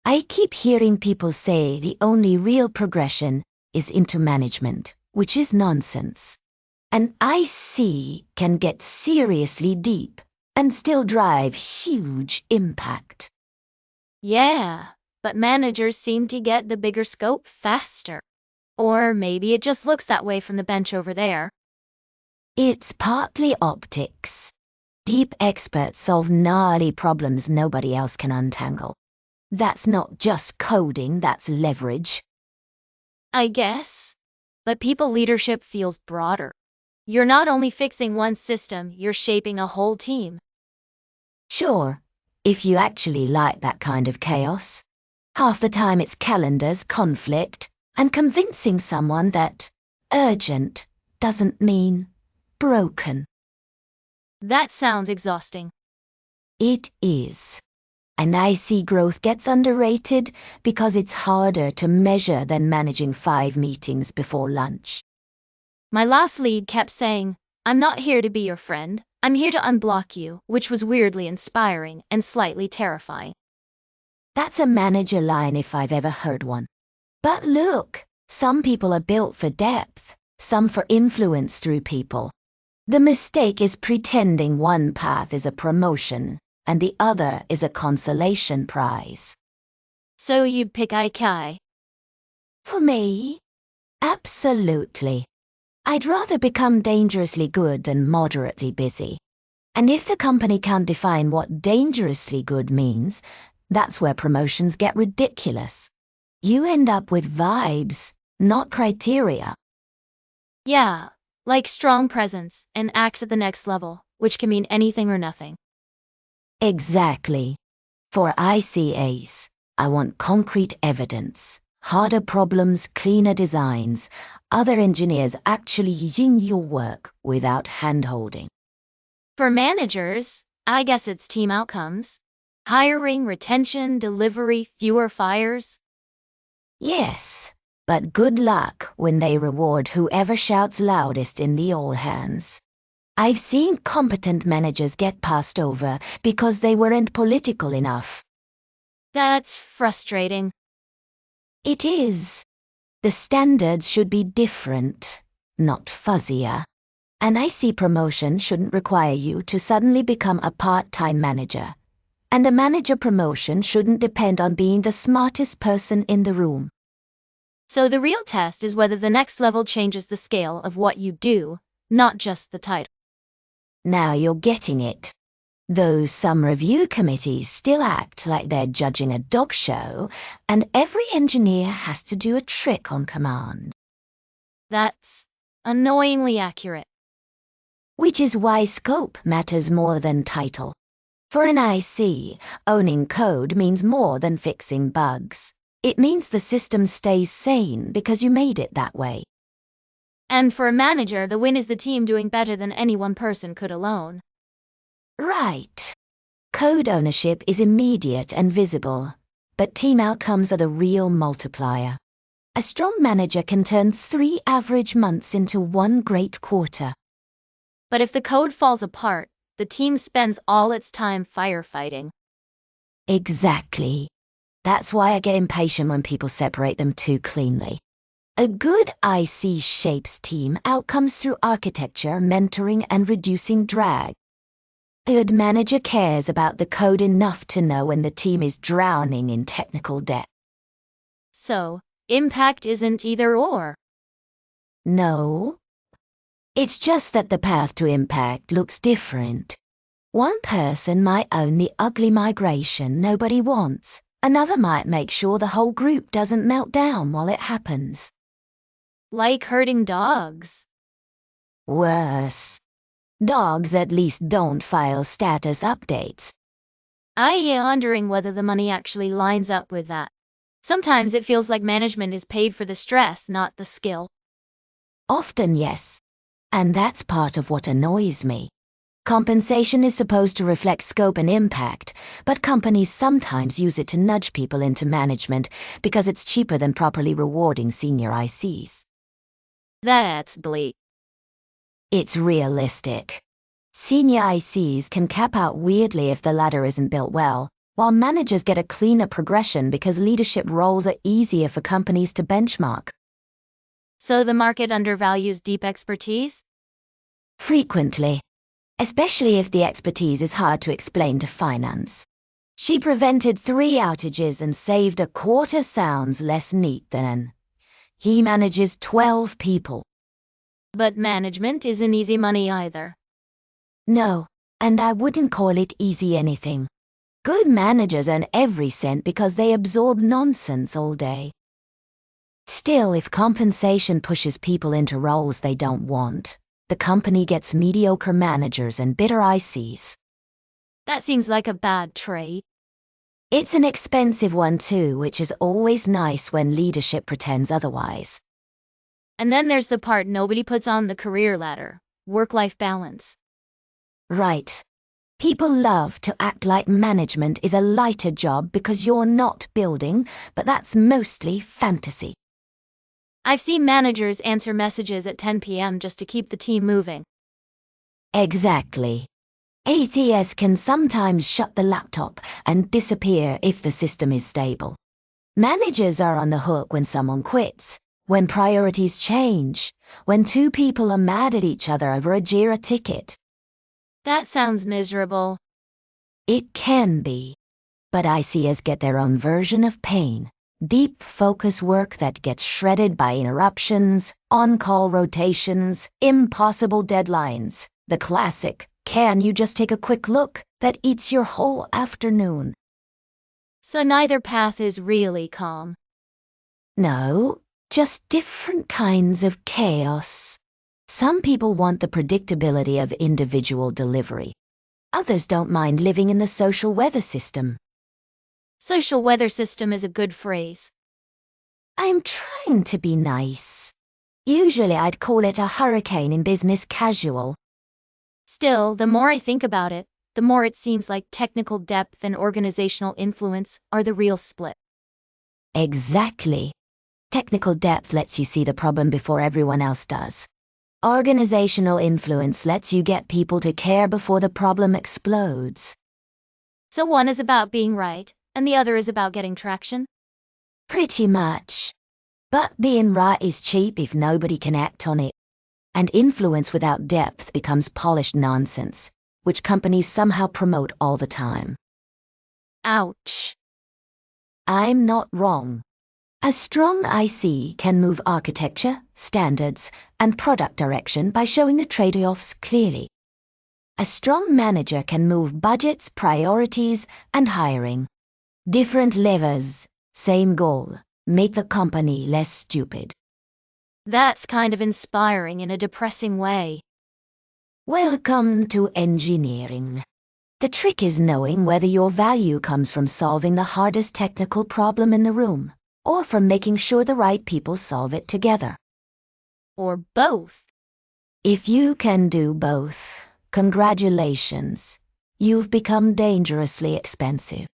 I keep hearing people say the only real progression is into management, which is nonsense. An IC can get seriously deep and still drive huge impact. Yeah, but managers seem to get the bigger scope faster. Or maybe it just looks that way from the bench over there. It's partly optics. Deep experts solve gnarly problems nobody else can untangle. That's not just coding, that's leverage. I guess. But people leadership feels broader. You're not only fixing one system, you're shaping a whole team. Sure, if you actually like that kind of chaos. Half the time it's calendars, conflict, and convincing someone that urgent doesn't mean broken. That sounds exhausting. It is. And IC growth gets underrated because it's harder to measure than managing 5 meetings before lunch. My last lead kept saying, "I'm not here to be your friend, I'm here to unblock you," which was weirdly inspiring and slightly terrifying. That's a manager line if I've ever heard one. But look, some people are built for depth, some for influence through people. The mistake is pretending one path is a promotion and the other is a consolation prize. So you'd pick Ikai? For me? Absolutely. I'd rather become dangerously good than moderately busy. And if the company can't define what dangerously good means, that's where promotions get ridiculous. You end up with vibes, not criteria. Yeah, like strong presence and acts at the next level, which can mean anything or nothing. Exactly. For ICAs, I want concrete evidence, harder problems, cleaner designs, other engineers actually using your work without hand-holding. For managers, I guess it's team outcomes. Hiring, retention, delivery, fewer fires. Yes, but good luck when they reward whoever shouts loudest in the all-hands. I've seen competent managers get passed over because they weren't political enough. That's frustrating. It is. The standards should be different, not fuzzier. An IC promotion shouldn't require you to suddenly become a part-time manager. And a manager promotion shouldn't depend on being the smartest person in the room. So the real test is whether the next level changes the scale of what you do, not just the title. Now you're getting it. Though some review committees still act like they're judging a dog show, and every engineer has to do a trick on command. That's annoyingly accurate. Which is why scope matters more than title. For an IC, owning code means more than fixing bugs. It means the system stays sane because you made it that way. And for a manager, the win is the team doing better than any one person could alone. Right. Code ownership is immediate and visible, but team outcomes are the real multiplier. A strong manager can turn 3 average months into 1 great quarter. But if the code falls apart, the team spends all its time firefighting. Exactly. That's why I get impatient when people separate them too cleanly. A good IC shapes team outcomes through architecture, mentoring, and reducing drag. A good manager cares about the code enough to know when the team is drowning in technical debt. So, impact isn't either or. No. It's just that the path to impact looks different. One person might own the ugly migration nobody wants. Another might make sure the whole group doesn't melt down while it happens. Like herding dogs. Worse. Dogs at least don't file status updates. I am wondering whether the money actually lines up with that. Sometimes it feels like management is paid for the stress, not the skill. Often, yes. And that's part of what annoys me. Compensation is supposed to reflect scope and impact, but companies sometimes use it to nudge people into management because it's cheaper than properly rewarding senior ICs. That's bleak. It's realistic. Senior ICs can cap out weirdly if the ladder isn't built well, while managers get a cleaner progression because leadership roles are easier for companies to benchmark. So the market undervalues deep expertise? Frequently, especially if the expertise is hard to explain to finance. She prevented 3 outages and saved a quarter. Sounds less neat than he manages 12 people. But management isn't easy money either. No, and I wouldn't call it easy anything. Good managers earn every cent because they absorb nonsense all day. Still, if compensation pushes people into roles they don't want, the company gets mediocre managers and bitter ICs. That seems like a bad trait. It's an expensive one too, which is always nice when leadership pretends otherwise. And then there's the part nobody puts on the career ladder, work-life balance. Right. People love to act like management is a lighter job because you're not building, but that's mostly fantasy. I've seen managers answer messages at 10 p.m. just to keep the team moving. Exactly. ATS can sometimes shut the laptop and disappear if the system is stable. Managers are on the hook when someone quits, when priorities change, when 2 people are mad at each other over a Jira ticket. That sounds miserable. It can be, but ICs get their own version of pain. Deep focus work that gets shredded by interruptions, on-call rotations, impossible deadlines. The classic, can you just take a quick look, that eats your whole afternoon. So neither path is really calm. No, just different kinds of chaos. Some people want the predictability of individual delivery. Others don't mind living in the social weather system. Social weather system is a good phrase. I'm trying to be nice. Usually I'd call it a hurricane in business casual. Still, the more I think about it, the more it seems like technical depth and organizational influence are the real split. Exactly. Technical depth lets you see the problem before everyone else does. Organizational influence lets you get people to care before the problem explodes. So one is about being right, and the other is about getting traction? Pretty much. But being right is cheap if nobody can act on it. And influence without depth becomes polished nonsense, which companies somehow promote all the time. Ouch. I'm not wrong. A strong IC can move architecture, standards, and product direction by showing the trade-offs clearly. A strong manager can move budgets, priorities, and hiring. Different levers, same goal, make the company less stupid. That's kind of inspiring in a depressing way. Welcome to engineering. The trick is knowing whether your value comes from solving the hardest technical problem in the room, or from making sure the right people solve it together. Or both. If you can do both, congratulations. You've become dangerously expensive.